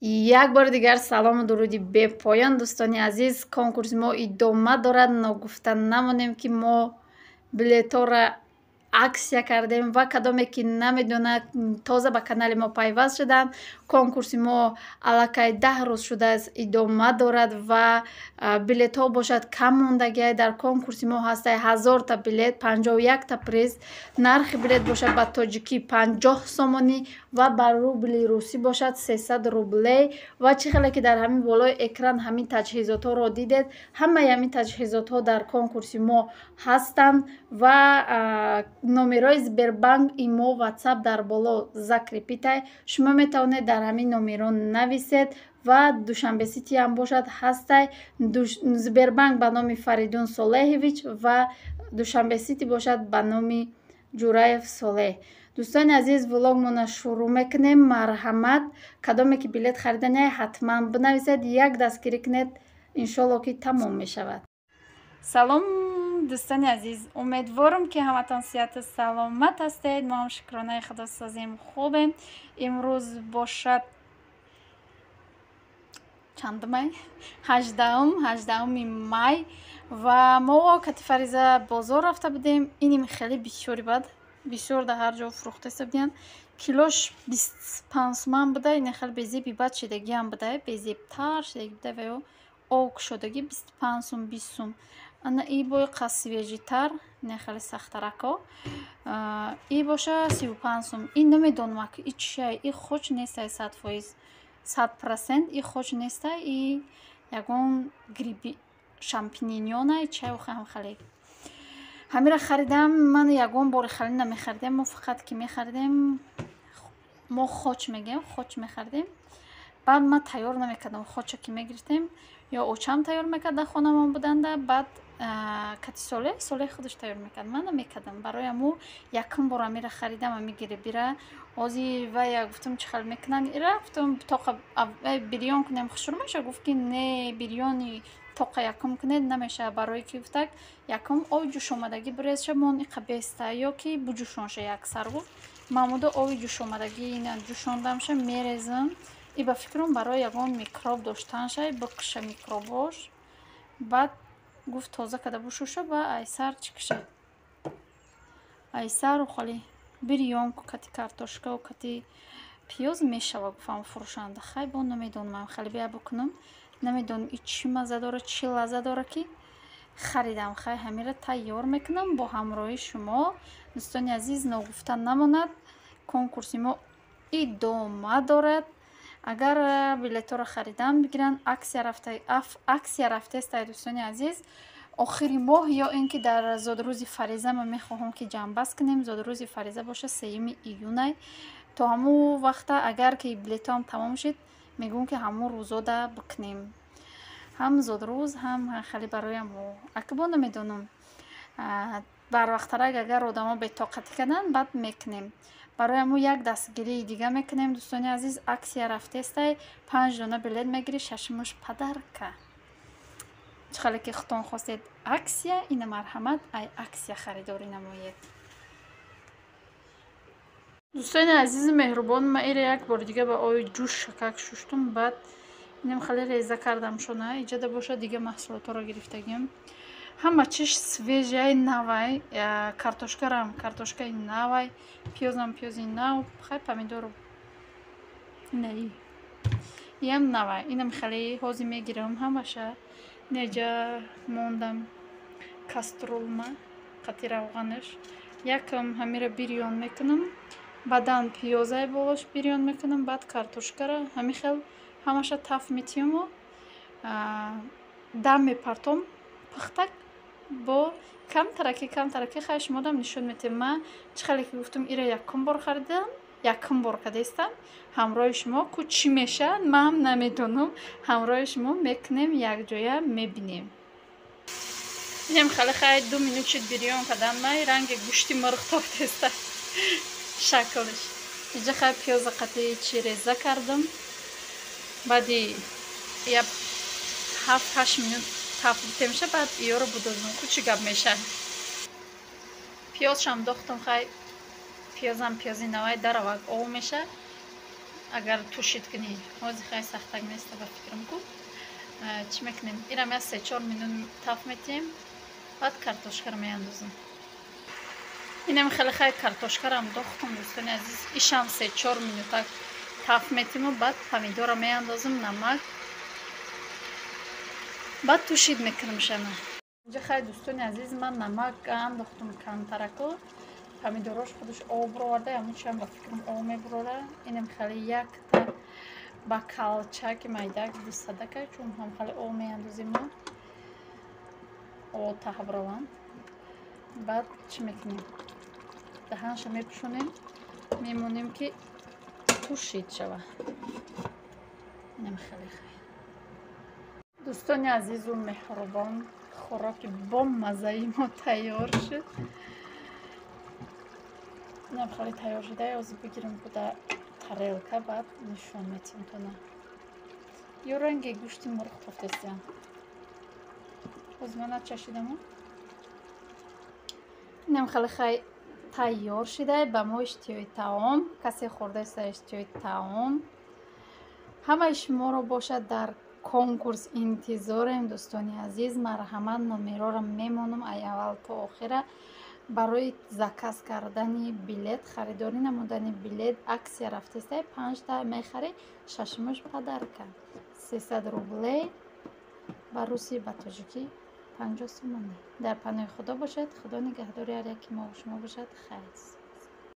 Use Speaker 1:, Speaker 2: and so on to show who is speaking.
Speaker 1: Як бори дигар салому дуруди бепоён дӯстони азиз. Конкурси мо идома дорад. Ногуфта намонем ки мо билетҳоро аксия кардем ва кадоме ки намедонад тоза ба канали мо пайваст шуданд. Конкурси мо аллакай 10 рӯз шудааст идома дорад ва билетҳо бошад кам мондагиай. Дар конкурси мо ҳастай 1000 та билет, 51 та приз. Нархи билет бошад ба тоҷикӣ 50 сомонӣ ва ба рубли русӣ бошад 300 рублей. Ва чӣ хеле ки дар ҳамин болои экран ҳамин таҷҳизотҳоро дидед, ҳамаи ҳамин таҷҳизотҳо дар конкурси мо ҳастанд ва номерои Сбербанк имо WhatsApp дар боло закрепитай. Шумо метавонед дар ҳамин номеро нависед ва Душанбесити ҳам бошад ҳастай. Сбербанк ба номи Фаридун Солеҳович ва Душанбесити бошад ба номи Ҷураев Солеҳ. Дӯстони азиз, влогмона шурӯъ мекунем. Марҳамат. Кадоме ки билет хариданае ҳатман бинависед, як дастгирӣ кунед, иншоалло ки тамом мешавад. Салом дӯстони азиз, умедворам ки ҳаматон сиҳату саломат ҳастед. мо ҳам шукронаи худосозим хубем. Имрӯз бошад чандумай 18 май ва мо Катифариза бозор рафта будем. Иним хеле бисёри бад, бисёр дар ҳар ҷо фурӯхта буданд. Килош 25 сомон буда. Ин хеле безеби бад шидагиам буда, безебтар шидаги буда ва ё ок шудаги 25 сом 20 сом. Ана и бой қасвежитар, не хеле сахтарако. И боша 35 сом. И намедонам ки и чия, и хоч нестай 100%, 100%, и хоч нестай, и ягон гриби шампиньона, и чия охам хеле. Ҳамира харидам. Ман ягон бори хеле намехаридем. Мо фақат ки мехаридем, мо хоч мегем, хоч мехаридем. Баъд ма тайёр намекардам. Хоча ки мегирифтем, ё очам тайёр мекард дар хонамон буданда, баъд кати Солеҳ худаш тайёр мекард. Ман намекардам. Барои якум бор амира харидам, ами гиребира. Ози вая гуфтам чӣ хел мекунанд ира. Гуфтам тоқа бирён кунем хушур меша. Гуфт ки не, бирёни тоқа якум кунед намеша. Барои ки гуфтак якум оби ҷӯшомадагӣ бирезша, мон иқа беста ё ки буҷӯшонша яксар. Гуфт маъмуда оби ҷӯшомадагӣ ина ҷӯшондамша мерезам. И ба фикрам барои ягон микроб доштанша, бикша микробош. Баъд гуфт тоза када бушуша ба айсар чӣ киша. Айсару холи бирён кати картошка, кати пиёз мешава гуфтам фурӯшанда. Хай бо намедонам, хеле бия бикунам. Намедонам и чӣ мазза дорад, чӣ лазза дорад ки харидам. Хай ҳамира тайёр мекунам бо ҳамроҳи шумо. Дӯстони азиз, ногуфта намонад, конкурси мо идома дорад. Агар билетҳоро харидан бигиранд, аксия рафтест. Дӯстони азиз, охири моҳ ё ин ки дар зодрӯзи Фариза ма мехоҳам ки ҷамъбаст кунем. Зодрӯзи Фариза боша 3 июнай. То ҳамун вақта агар ки билетҳоам тамом шид, мегӯям ки ҳамун рӯзода бикунем. Ҳам зодрӯз, ҳам хеле бароям акбо намедонам. Барвақтарак агар одамо бетоқатӣ карданд, баъд мекунем. Барои ҳамун як дастгирии дига мекунем. Дӯстони азиз, аксия рафтестай. 5 дона билет мегирӣ, шашмуш падарка. Чӣ хеле ки худтон хостед аксия, ина марҳамат, ай аксия харидорӣ намоед. Дӯстони азизи меҳрубон, ма иро як бори дига ба оби ҷӯш шакак шуштум. Баъд инам хеле реза кардам шона. Иҷада боша дига маҳсулотҳоро гирифтагим. Ҳама чиш свежай навай. Картошкарам картошкаи навай, пиёзам пиёзи нав, хай помидору наи ям навай. Инам хеле ҳозир мегирам ҳамаша. Неҷа мондам каструлма қати равғанаш. Якам ҳамира бирён мекунам. Баъдан пиёзай болош бирён мекунам. Баъд картошкара ҳами хел ҳамаша таф метиёмо. Дам мепартом пухтак бо камтараки хай шумодам нишон метем. Ма чӣ хеле ки гуфтам иро якум бор харидам, якум бор кадестам. Ҳамроҳи шумо ку чӣ мешавад ман ҳам намедонам. Ҳамроҳи шумо мекунем, якҷоя мебинем. Инам хеле хай 2 минут шид бирён кардам. Май ранги гӯшти мурғ тофтеста шаклиш. Иҷа хай пиёза қати чӣ реза кардам. Баъди 7-8 минут тафтем ша, баъд иёро будозам ку чӣ гап мешавад. Пиёзшам дохтам, хай пиёзам пиёзи навай даравак ов меша. агар тушид кунӣ ҳозир хай сахтак неста ба фикрам ку чӣ мекунем ирам я 3-4 минут таф метиҳем баъд картошкаро меандозем инам хеле хай картошкаро андохтам дӯстони азиз ишам 3-4 минута таф метиҳему баъд помидорро меандозем намак баъд тушид мекунам шана инҷа хай дӯстони азиз ман намак андохтам камтараку помидорош худаш об роварда ямучам ба фикрам об мебурора инам хеле якта ба калчаки майдак дусадака чун ҳам хеле об меандозем о таҳбраванд баъд чӣ мекунем даҳанша мепӯшонем мемонем ки тушид шава инам хеле хай дӯстони азизу меҳрубон хӯроки бомаззаи мо тайёр шуд инам хеле тайёр шуда ҳозир бигирем куда тарелка баъд нишон метиҳем тона ё ранги гӯшти мурғ тофтестиям ҳозир ман начашидамо инам хеле хай тайёр шуда ба мо иштиёи таом касе хӯрдаеста иштиёи таом ҳамаи шуморо бошад дар конкурс интизорем дӯстони азиз марҳамат номероро мемонам аз аввал то охира барои заказ кардани билет харидорӣ намудани билет аксия рафтеста 5 та мехарӣ 6 падарка 300 рублей ба руси ба тоҷикӣ 50 сомонӣ дар паноҳи худо бошед худо нигаҳдори ҳар яки мо ва шумо бошад хайр